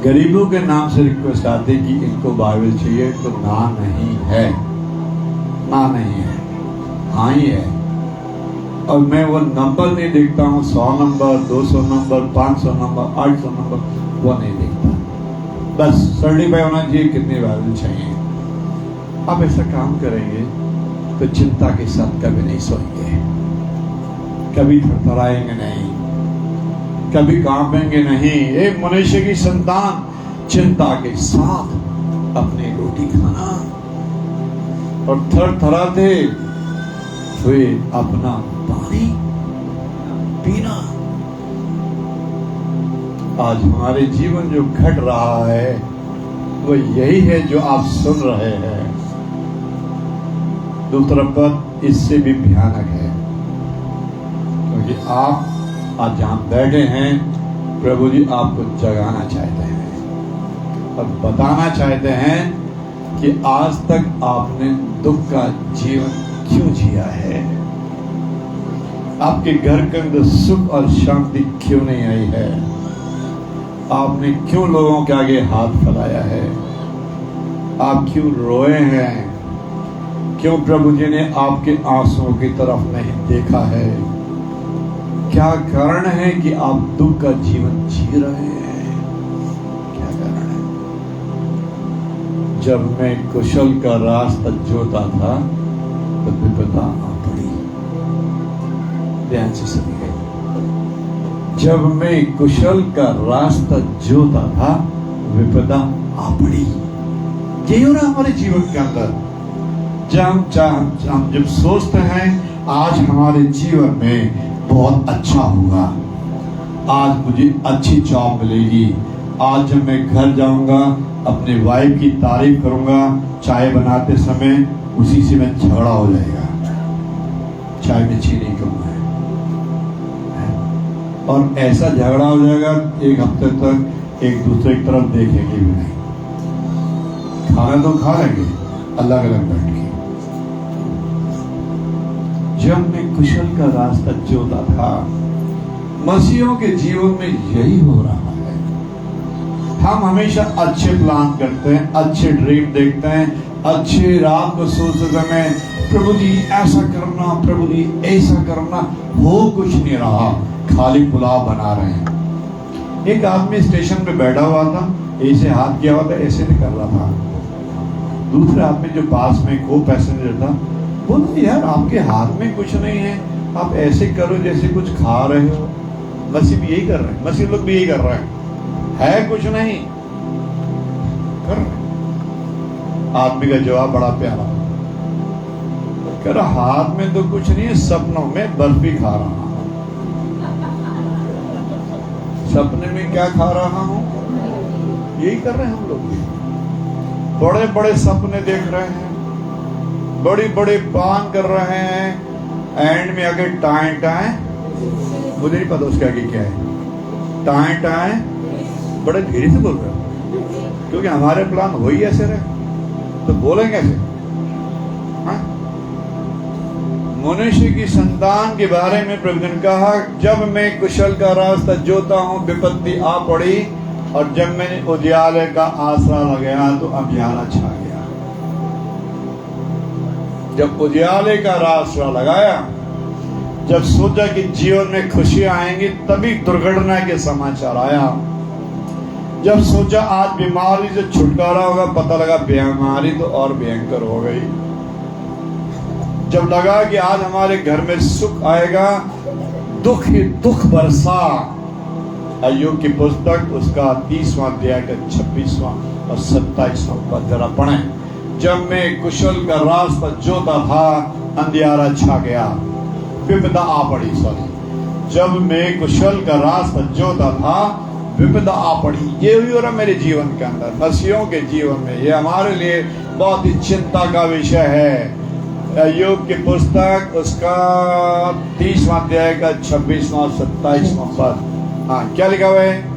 [SPEAKER 1] गरीबों के नाम से रिक्वेस्ट आते कि इनको बाइबल चाहिए, तो ना नहीं है, ना नहीं है, हाँ ही है। और मैं वो नंबर नहीं देखता हूँ, 100 नंबर, 200 नंबर, 500 नंबर, 800 नंबर, वो नहीं देखता। बस सर्टिफाई होना चाहिए कितनी बाइबल चाहिए। आप ऐसा काम करेंगे तो चिंता के साथ कभी नहीं सोएंगे, कभी थरथराएंगे नहीं, कभी कांपेंगे नहीं। एक मनुष्य की संतान चिंता के साथ अपनी रोटी खाना और थरथराते हुए अपना पानी पीना। आज हमारे जीवन जो घट रहा है वो यही है जो आप सुन रहे हैं। दूसरा पद इससे भी भयानक है, क्योंकि आप आज जहां बैठे हैं प्रभु जी आपको जगाना चाहते हैं और बताना चाहते हैं कि आज तक आपने दुख का जीवन क्यों जिया है, आपके घर के अंदर सुख और शांति क्यों नहीं आई है, आपने क्यों लोगों के आगे हाथ फैलाया है, आप क्यों रोए हैं, क्यों प्रभु जी ने आपके आंसुओं की तरफ नहीं देखा है, क्या कारण है कि आप दुख का जीवन जी रहे हैं, क्या कारण है? जब मैं कुशल का रास्ता जोता था तो विपदा आ पड़ी। ध्यान से सुनिए, जब मैं कुशल का रास्ता जोता था विपदा आ पड़ी। यही हो रहा हमारे जीवन के अंदर। हम जब सोचते हैं आज हमारे जीवन में बहुत अच्छा होगा, आज मुझे अच्छी जॉब मिलेगी, आज जब मैं घर जाऊंगा अपने वाइफ की तारीफ करूंगा, चाय बनाते समय उसी से मैं झगड़ा हो जाएगा, चाय में चीनी कम है, और ऐसा झगड़ा हो जाएगा 1 हफ्ते तक एक दूसरे की तरफ देखेंगे भी नहीं। खाना तो खा लेंगे अलग अलग बैठ के। जब मैं कुशल का रास्ता जोता था, मसीहों के जीवन में यही हो रहा है। हम हमेशा अच्छे प्लान करते हैं, अच्छे ड्रीम देखते हैं, अच्छे रात को सोचते हैं प्रभु जी ऐसा करना, प्रभु जी ऐसा करना, हो कुछ नहीं रहा, खाली पुलाव बना रहे हैं। एक आदमी स्टेशन पे बैठा हुआ था, ऐसे हाथ किया हुआ था, ऐसे नहीं कर रहा था। दूसरा आदमी जो पास में को पैसेंजर था, बोलते यार आपके हाथ में कुछ नहीं है, आप ऐसे करो जैसे कुछ खा रहे हो। मसीह भी यही कर रहे हैं, मसीह लोग भी यही कर रहे हैं, है कुछ नहीं कर रहे। आदमी का जवाब बड़ा प्यारा, कह रहा हाथ में तो कुछ नहीं है, सपनों में बर्फी खा रहा हूं। सपने में क्या खा रहा हूं? यही कर रहे हैं हम लोग भी। बड़े बड़े सपने देख रहे हैं, बड़ी बड़े प्लान कर रहे हैं, एंड में आगे टाएं टाएं, मुझे नहीं पता उसके आगे क्या है, टाएं टाएं, बड़े धीरे से बोल रहे हैं क्योंकि हमारे प्लान हो ही ऐसे रहे, तो बोलेंगे ऐसे। मनुष्य की संतान के बारे में प्रभु ने कहा, जब मैं कुशल का रास्ता जोता हूं, विपत्ति आ पड़ी, और जब मैंने उजियाले का आसरा लगाया तो अंधियारा छा गया। जब उजियाले का आसरा लगाया, जब सोचा कि जीवन में खुशियां आएंगी, तभी दुर्घटना के समाचार आया। जब सोचा आज बीमारी से छुटकारा होगा, पता लगा बीमारी तो और भयंकर हो गई। जब लगा कि आज हमारे घर में सुख आएगा, दुख ही दुख बरसा। अय्यूब की पुस्तक उसका 30वां अध्याय का 26वां और 27वां पद जरा पढ़ें। जब मैं कुशल का रास्ता जोता था, अंधियारा छा गया, विपदा आ पड़ी। जब मैं कुशल का रास्ता जोता था, विपदा आ पड़ी। ये हुई हो रहा मेरे जीवन के अंदर, मसीहों के जीवन में। ये हमारे लिए बहुत ही चिंता का विषय है। अय्यूब की पुस्तक उसका 30वां अध्याय का 26वां और 27वां पद। हाँ, क्या लिखा हुआ है?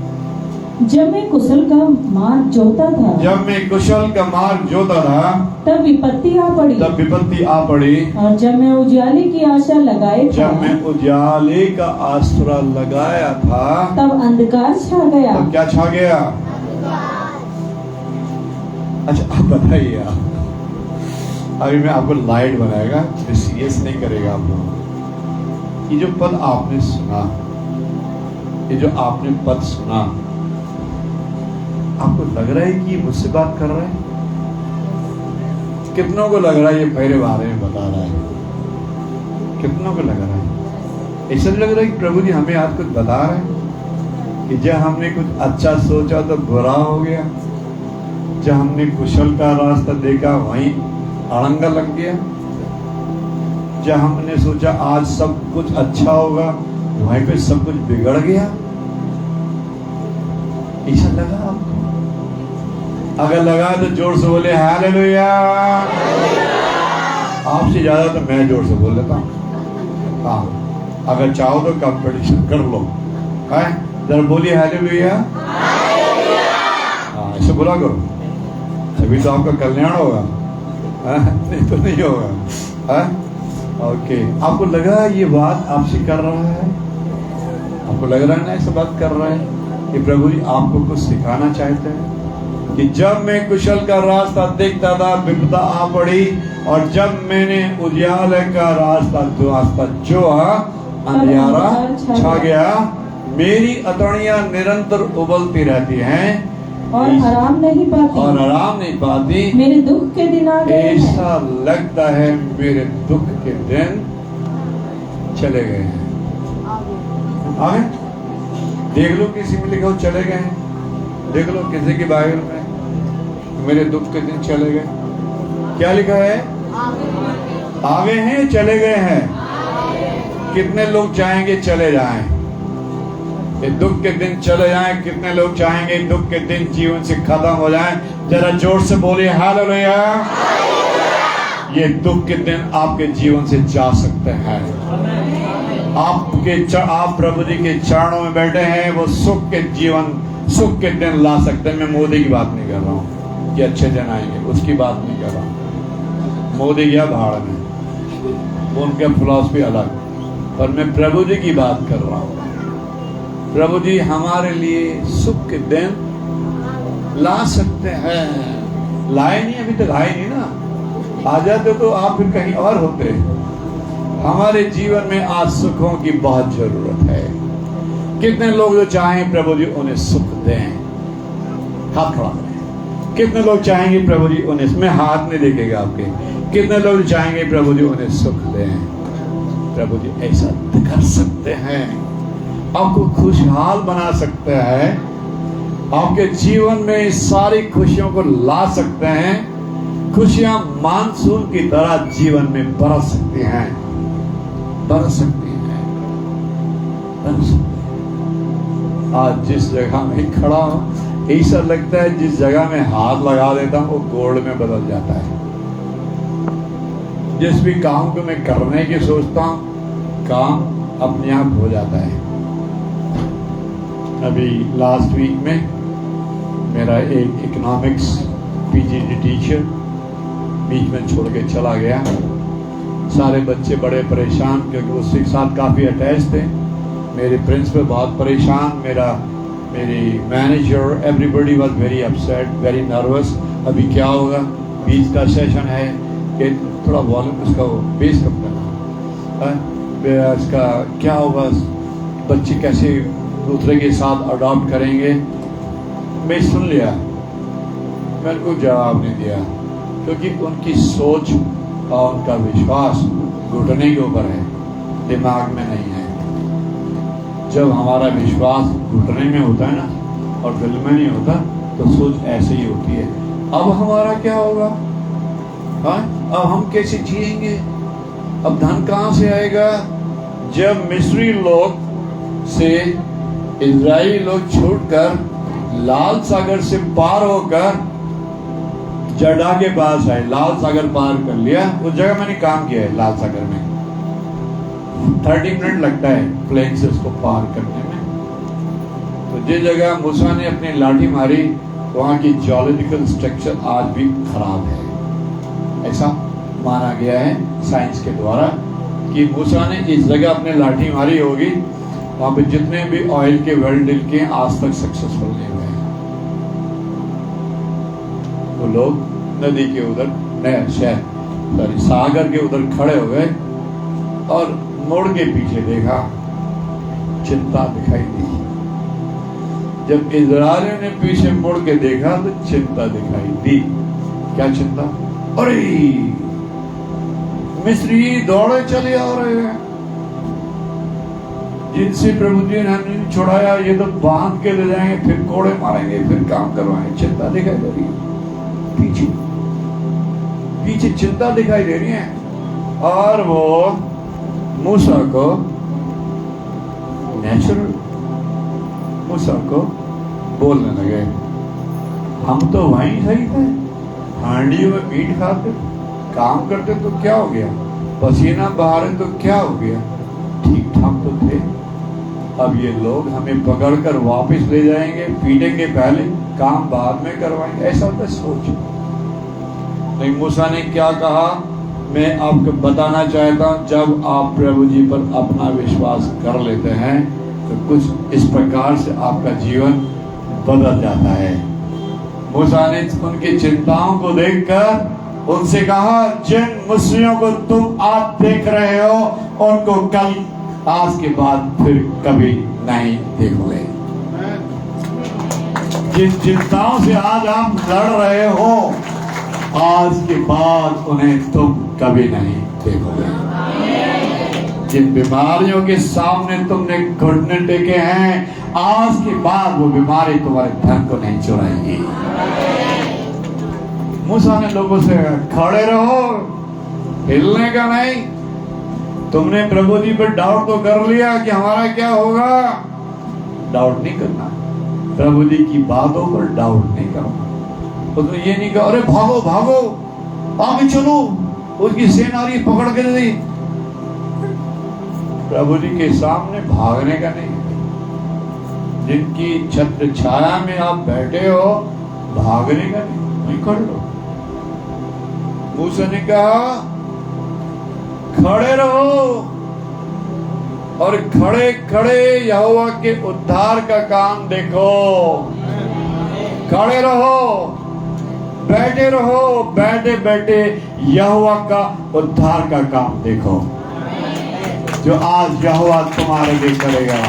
[SPEAKER 3] जब मैं कुशल का मार्ग जोता था,
[SPEAKER 1] जब मैं कुशल का मार्ग जोता था,
[SPEAKER 3] तब विपत्ति आ पड़ी।
[SPEAKER 1] तब विपत्ति आ पड़ी।
[SPEAKER 3] और जब मैं उजियाले की आशा लगाए था,
[SPEAKER 1] जब मैं उजियाले का आसरा लगाया था,
[SPEAKER 3] तब अंधकार छा गया।
[SPEAKER 1] तब क्या छा गया? अच्छा, आप बताइए। अभी मैं आपको लाइट बनाएगा, सीरियस नहीं करेगा आप लोग। ये जो पद आपने सुना, ये जो आपने पद सुना, आपको लग रहा है कि मुझसे बात कर रहा है? कितनों को लग रहा है ये मेरे बारे में बता रहा है? कितनों को लग रहा है? ऐसा लग रहा है कि प्रभु जी हमें आज कुछ बता रहे हैं कि जब हमने कुछ अच्छा सोचा तो बुरा हो गया, जब हमने कुशल का रास्ता देखा वहीं अड़ंगा लग गया, जब हमने सोचा आज सब कुछ अच्छा होगा वहीं पे सब कुछ बिगड़ गया। ऐसा लगा आपको? अगर लगा तो जोर से बोले हालेलुया। आपसे ज्यादा तो मैं जोर से बोल लेता हूँ। हाँ, अगर चाहो तो कंपटीशन कर लो, है जरा बोलिए हालेलुया। हाँ, ऐसे बोला करो, तभी तो आपका कल्याण होगा, नहीं तो नहीं होगा। ओके, आपको लगा ये बात आपसे कर रहा है? आपको लग रहा है ना ऐसा बात कर रहा है कि प्रभु जी आपको कुछ सिखाना चाहते हैं कि जब मैं कुशल का रास्ता देखता था, विपदा आ पड़ी, और जब मैंने उजियाले का रास्ता जो अंधियारा छा गया। मेरी अतड़ियां निरंतर उबलती रहती हैं
[SPEAKER 3] और आराम नहीं पाती। मेरे दुख के दिन आ गए हैं।
[SPEAKER 1] ऐसा लगता है मेरे दुख के दिन चले गए हैं। आगे देख लो, किसी में लिखा हो चले गए हैं, देख लो किसी की बाइबल में मेरे दुख के दिन चले गए। क्या लिखा है? आगे हैं, चले गए हैं। कितने लोग चाहेंगे चले जाएं, ये दुख के दिन चले जाएं? कितने लोग चाहेंगे दुख के दिन जीवन से खत्म हो जाएं? जरा जोर से बोलिए हालेलुया। ये दुख के दिन आपके जीवन से जा सकते हैं। आप प्रभु जी के चरणों में बैठे हैं, वो सुख के जीवन सुख के दिन ला सकते हैं। मैं मोदी की बात नहीं कर रहा हूँ कि अच्छे दिन आएंगे, उसकी बात नहीं कर रहा हूँ। मोदी गया भाड़ में, वो उनका फिलॉसफी अलग, पर मैं प्रभु जी की बात कर रहा हूँ। प्रभु जी हमारे लिए सुख के दिन ला सकते हैं। लाए नहीं, अभी तक आए नहीं ना। आ जाते तो आप फिर कहीं और होते। हमारे जीवन में आज सुखों की बहुत जरूरत है। कितने लोग जो चाहें प्रभु जी उन्हें सुख दें, हाथ खड़ा करें। कितने लोग चाहेंगे प्रभु जी उन्हें, मैं हाथ नहीं देखेगा आपके, कितने लोग चाहेंगे प्रभु जी उन्हें सुख दें। प्रभु जी ऐसा कर सकते हैं, आपको खुशहाल बना सकते हैं, आपके जीवन में सारी खुशियों को ला सकते हैं। खुशियां मानसून की तरह जीवन में बरस सकती हैं, बरस सकती हैं, बरस सकती हैं। आज जिस जगह में खड़ा हूं, ऐसा लगता है जिस जगह में हाथ लगा देता हूं वो गोल्ड में बदल जाता है। जिस भी काम को मैं करने की सोचता हूं, काम अपने आप हो जाता है। अभी लास्ट वीक में मेरा एक इकोनॉमिक्स पीजीडी टीचर बीच में छोड़ के चला गया। सारे बच्चे बड़े परेशान, क्योंकि उसके साथ काफ़ी अटैच थे। मेरे प्रिंसिपल बहुत परेशान, मेरी manager, everybody was very upset, very nervous. अभी क्या होगा, बीच का सेशन है कि थोड़ा वॉल्यूम उसका बेस कम करना, इसका क्या होगा, बच्चे कैसे दूसरे के साथ अडॉप्ट करेंगे। मैं सुन लिया, मैंने कोई जवाब नहीं दिया, क्योंकि उनकी सोच और उनका विश्वास घुटने के ऊपर है, दिमाग में नहीं है। जब हमारा विश्वास घुटने में होता है ना और दिल में नहीं होता, तो सोच ऐसे ही होती है। अब हमारा क्या होगा, हाँ, अब हम कैसे जिएंगे, अब धन कहाँ से आएगा। जब मिस्री लोग से इजरायली लोग छूटकर लाल सागर से पार होकर जडा के पास आए, लाल सागर पार कर लिया। उस जगह मैंने काम किया है, लाल सागर में 30 मिनट लगता है प्लेन से उसको पार करने में। तो जिस जगह मूसा ने अपनी लाठी मारी, वहां की जियोलॉजिकल स्ट्रक्चर आज भी खराब है। ऐसा माना गया है साइंस के द्वारा कि मूसा ने इस जगह अपनी लाठी मारी होगी, वहां पे जितने भी ऑयल के वेल ड्रिल के आज तक सक्सेसफुल नहीं हुए। वो लोग नदी के उधर सॉरी सागर के उधर खड़े हो गए और मुड़ के पीछे देखा, चिंता दिखाई दी। जब इजरायलियों ने पीछे मुड़ के देखा तो चिंता दिखाई दी। क्या चिंता, अरे मिस्री दौड़े चले आ रहे हैं, जिनसे प्रभु जी ने हमें छुड़ाया, ये तो बांध के ले जाएंगे, फिर कोड़े मारेंगे, फिर काम करवाएंगे। चिंता दिखाई दे रही है, पीछे पीछे चिंता दिखाई दे रही है। और वो मूसा को नेचुरल मूसा को बोलने लगे, हम तो वहीं सही थे, हांडियों में मीट खाते, काम करते तो क्या हो गया, पसीना बहारे तो क्या हो गया, ठीक ठाक तो थे। अब ये लोग हमें पकड़कर वापस ले जाएंगे, पीटेंगे पहले, काम बाद में करवाएंगे। ऐसा होता है सोच। नहीं, मूसा ने क्या कहा, मैं आपको बताना चाहता हूं, जब आप प्रभु जी पर अपना विश्वास कर लेते हैं तो कुछ इस प्रकार से आपका जीवन बदल जाता है। मूसा ने उनकी चिंताओं को देखकर उनसे कहा, जिन मुस्लिमों को तुम आज देख रहे हो उनको कल आज के बाद फिर कभी नहीं देखोगे। जिन चिंताओं से आज आप लड़ रहे हो, आज के बाद उन्हें तुम कभी नहीं देखोगे। जिन बीमारियों के सामने तुमने घुटने टेके हैं, आज के बाद वो बीमारी तुम्हारे धन को नहीं चुराएगी। मूसा ने लोगों से खड़े रहो, हिलने का नहीं। तुमने प्रभु जी पर डाउट तो कर लिया कि हमारा क्या होगा, डाउट नहीं करना। प्रभु जी की बातों पर डाउट नहीं करना। उसने ये नहीं कहा, अरे भागो भागो, आगे चलो, उसकी सेना रही पकड़ के दी। प्रभु जी के सामने भागने का नहीं, जिनकी छत्र छाया में आप बैठे हो, भागने का नहीं, वहीं खड़े रहो। मूसा ने कहा खड़े रहो, और खड़े खड़े यहोवा के उद्धार का काम देखो। खड़े रहो, बैठे रहो, बैठे बैठे यहोवा का उद्धार का काम देखो, जो आज यहोवा तुम्हारे लिए करेगा।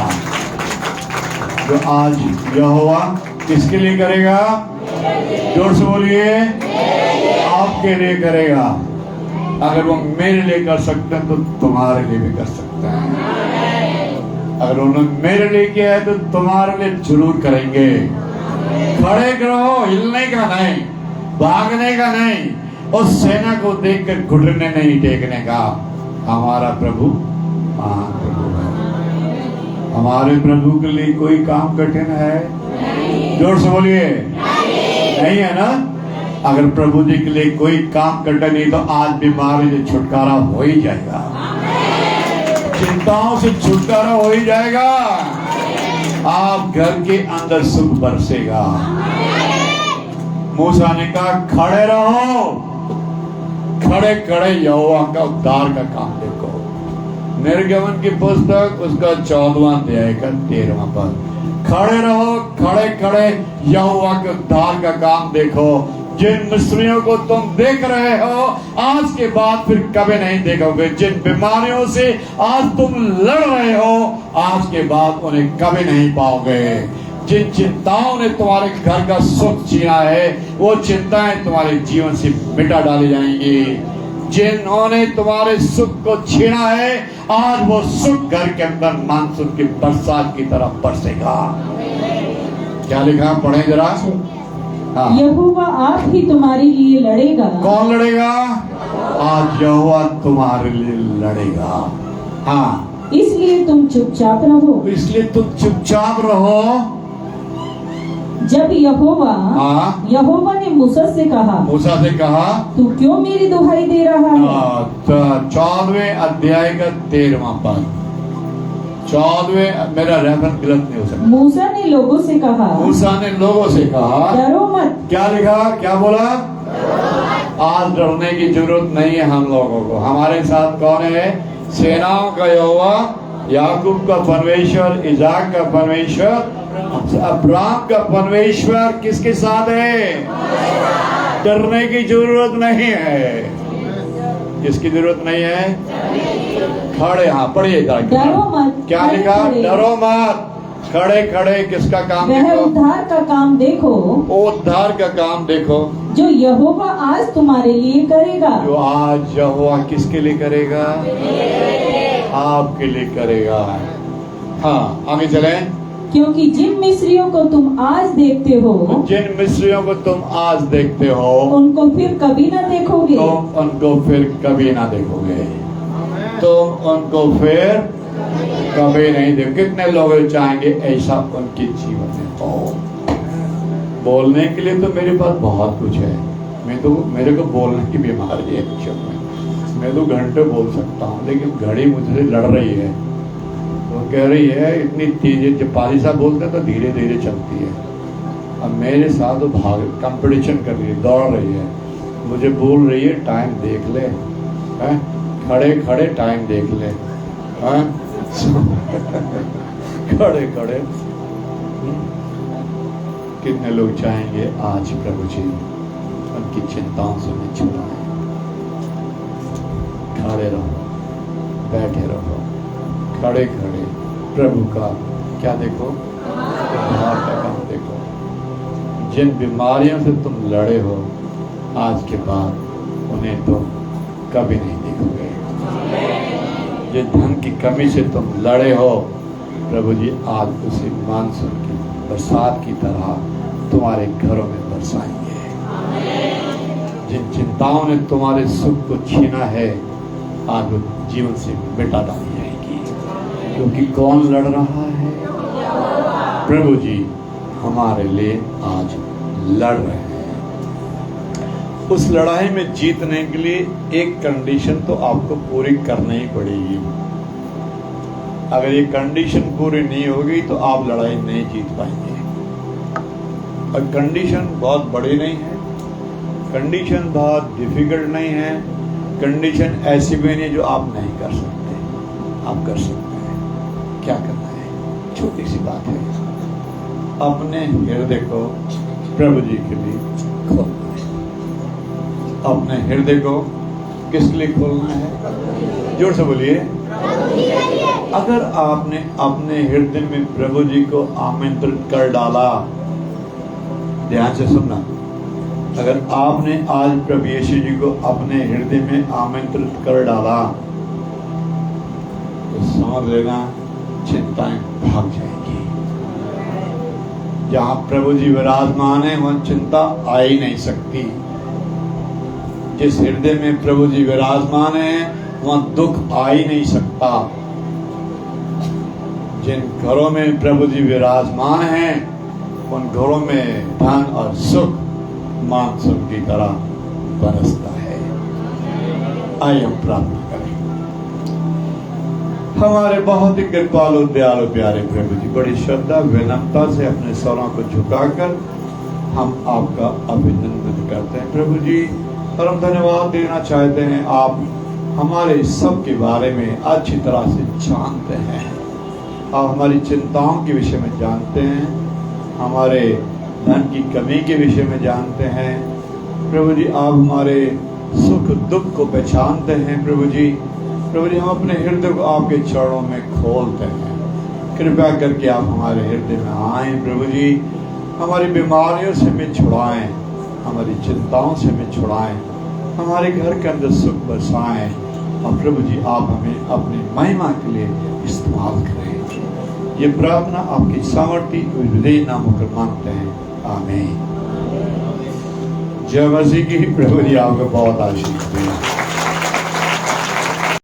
[SPEAKER 1] जो आज यहोवा किसके लिए करेगा? जोर से बोलिए, आपके लिए करेगा। अगर वो मेरे लिए कर सकते हैं तो तुम्हारे लिए भी कर सकते हैं। अगर उन्होंने मेरे लिए किया है तो तुम्हारे लिए जरूर करेंगे। खड़े रहो, हिलने का नहीं, भागने का नहीं, उस सेना को देखकर घुटने नहीं टेकने का। हमारा प्रभु महान प्रभु है। हमारे प्रभु के लिए कोई काम कठिन है? जोर से बोलिए, नहीं है ना? अगर प्रभु जी के लिए कोई काम कठिन नहीं तो आज बीमारी से छुटकारा हो ही जाएगा, चिंताओं से छुटकारा हो ही जाएगा। आप घर के अंदर सुख बरसेगा। मूसा ने कहा खड़े रहो, खड़े खड़े यहोवा का उद्धार का काम देखो। निर्गमन की पुस्तक उसका 14वां अध्याय का 13वां पद। खड़े रहो, खड़े खड़े यहोवा के उद्धार का काम देखो। जिन मिस्रियों को तुम देख रहे हो आज के बाद फिर कभी नहीं देखोगे। जिन बीमारियों से आज तुम लड़ रहे हो आज के बाद उन्हें कभी नहीं पाओगे। जिन चिंताओं ने तुम्हारे घर का सुख छीना है वो चिंताएं तुम्हारे जीवन से मिटा डाली जाएंगी। जिन्होंने तुम्हारे सुख को छीना है आज वो सुख घर के अंदर मानसून की बरसात की तरह बरसेगा। क्या लिखा, पढ़े जरा। हाँ।
[SPEAKER 3] यहोवा आप ही तुम्हारे लिए लड़ेगा।
[SPEAKER 1] कौन लड़ेगा? आज यहोवा तुम्हारे लिए लड़ेगा। हाँ,
[SPEAKER 3] इसलिए तुम चुपचाप रहो।
[SPEAKER 1] इसलिए तुम चुपचाप रहो।
[SPEAKER 3] जब यहोवा ने मूसा से कहा, तू क्यों मेरी दुहाई दे रहा है?
[SPEAKER 1] 14वें अध्याय का 13वां पद। 14वें, मेरा रेफरेंस गलत नहीं हो सकता।
[SPEAKER 3] मूसा ने लोगों से कहा,
[SPEAKER 1] डरो मत। क्या लिखा, क्या बोला? आज डरने की जरूरत नहीं है हम लोगों को। हमारे साथ कौन है? सेनाओं का यहोवा, याकूब का परमेश्वर, इजाक का परमेश्वर, अब्राहम का परमेश्वर किसके साथ है? डरने की जरूरत नहीं है। किसकी जरूरत नहीं है? खड़े, हाँ पढ़िए,
[SPEAKER 3] डरो मत।
[SPEAKER 1] क्या लिखा? डरो मत, खड़े खड़े किसका काम देखो?
[SPEAKER 3] उद्धार का काम देखो।
[SPEAKER 1] उद्धार का काम देखो
[SPEAKER 3] जो यहोवा आज तुम्हारे लिए करेगा।
[SPEAKER 1] जो आज यहोवा किसके लिए करेगा? आपके लिए करेगा। हाँ, आगे चलें।
[SPEAKER 3] क्योंकि जिन मिस्रियों को तुम आज देखते हो, उनको फिर कभी ना देखोगे।
[SPEAKER 1] तुम उनको फिर कभी ना देखोगे। तुम उनको फिर कभी नहीं देखो। कितने लोग चाहेंगे ऐसा उनके जीवन में हो? बोलने के लिए तो मेरे पास बहुत कुछ है। मेरे को बोलने की बीमारी है। मैं तो घंटे बोल सकता हूँ लेकिन घड़ी मुझसे लड़ रही है। वो कह रही है इतनी तेज, जब पाली साहब बोलते हैं तो धीरे धीरे चलती है। अब मेरे साथ वो भाग कंपटीशन कर रही है, दौड़ रही है। मुझे बोल रही है टाइम देख ले, खड़े खड़े टाइम देख ले। खड़े खड़े। कितने लोग चाहेंगे आज प्रभु जी उनकी चिंताओं से नहीं छुड़ाएं? खड़े रहो, बैठे रहो, खड़े खड़े प्रभु का क्या देखो? उद्धार का काम देखो। जिन बीमारियों से तुम लड़े हो आज के बाद उन्हें तुम कभी नहीं देखोगे। जिस धन की कमी से तुम लड़े हो प्रभु जी आज उसी मानसून की बरसात की तरह तुम्हारे घरों में बरसाएंगे। जिन चिंताओं ने तुम्हारे सुख को छीना है आज वो जीवन से मिटा डाली जाएगी। क्योंकि कौन लड़ रहा है? प्रभु जी हमारे लिए आज लड़ रहे हैं। उस लड़ाई में जीतने के लिए एक कंडीशन तो आपको पूरी करनी ही पड़ेगी।
[SPEAKER 2] अगर ये कंडीशन पूरी नहीं होगी तो आप लड़ाई नहीं जीत पाएंगे। और कंडीशन बहुत बड़ी नहीं है, कंडीशन बहुत डिफिकल्ट नहीं है, कंडीशन ऐसी भी नहीं जो आप नहीं कर सकते, आप कर सकते हैं। क्या करना है? छोटी सी बात है, अपने हृदय को प्रभु जी के लिए खोलना है। अपने हृदय को किस लिए खोलना है? जोर से बोलिए। अगर आपने अपने हृदय में प्रभु जी को आमंत्रित कर डाला, ध्यान से सुनना, अगर आपने आज प्रभु यीशु जी को अपने हृदय में आमंत्रित कर डाला तो समझ लेना चिंताएं भाग जाएंगी। जहां प्रभु जी विराजमान है वहां चिंता आ ही नहीं सकती। जिस हृदय में प्रभु जी विराजमान है वहां दुख आ ही नहीं सकता। जिन घरों में प्रभु जी विराजमान हैं उन घरों में धन और सुख मानसून की तरह बरसता है। आइए हम प्रार्थना करें। हमारे बहुत ही कृपालु दयालु प्यारे प्रभु जी, बड़ी श्रद्धा विनम्रता से अपने स्वरों को झुकाकर हम आपका अभिनंदन करते हैं प्रभु जी। और हम धन्यवाद देना चाहते हैं, आप हमारे सब के बारे में अच्छी तरह से जानते हैं। आप हमारी चिंताओं के विषय में जानते हैं, हमारे धन की कमी के विषय में जानते हैं प्रभु जी। आप हमारे सुख दुख को पहचानते हैं प्रभु जी। प्रभु जी, हम अपने हृदय को आपके चरणों में खोलते हैं। कृपया करके आप हमारे हृदय में आए प्रभु जी। हमारी बीमारियों से हमें छुड़ाएं, हमारी चिंताओं से हमें छुड़ाएं, हमारे घर के अंदर सुख बरसाएं। और प्रभु जी, आप हमें अपनी महिमा के लिए इस्तेमाल करें। ये प्रार्थना आपकी सामर्थ्य विधेय नाम होकर मांगते हैं, आमीन। जय मसीह की। प्रभु जी आपको बहुत आशीष दें।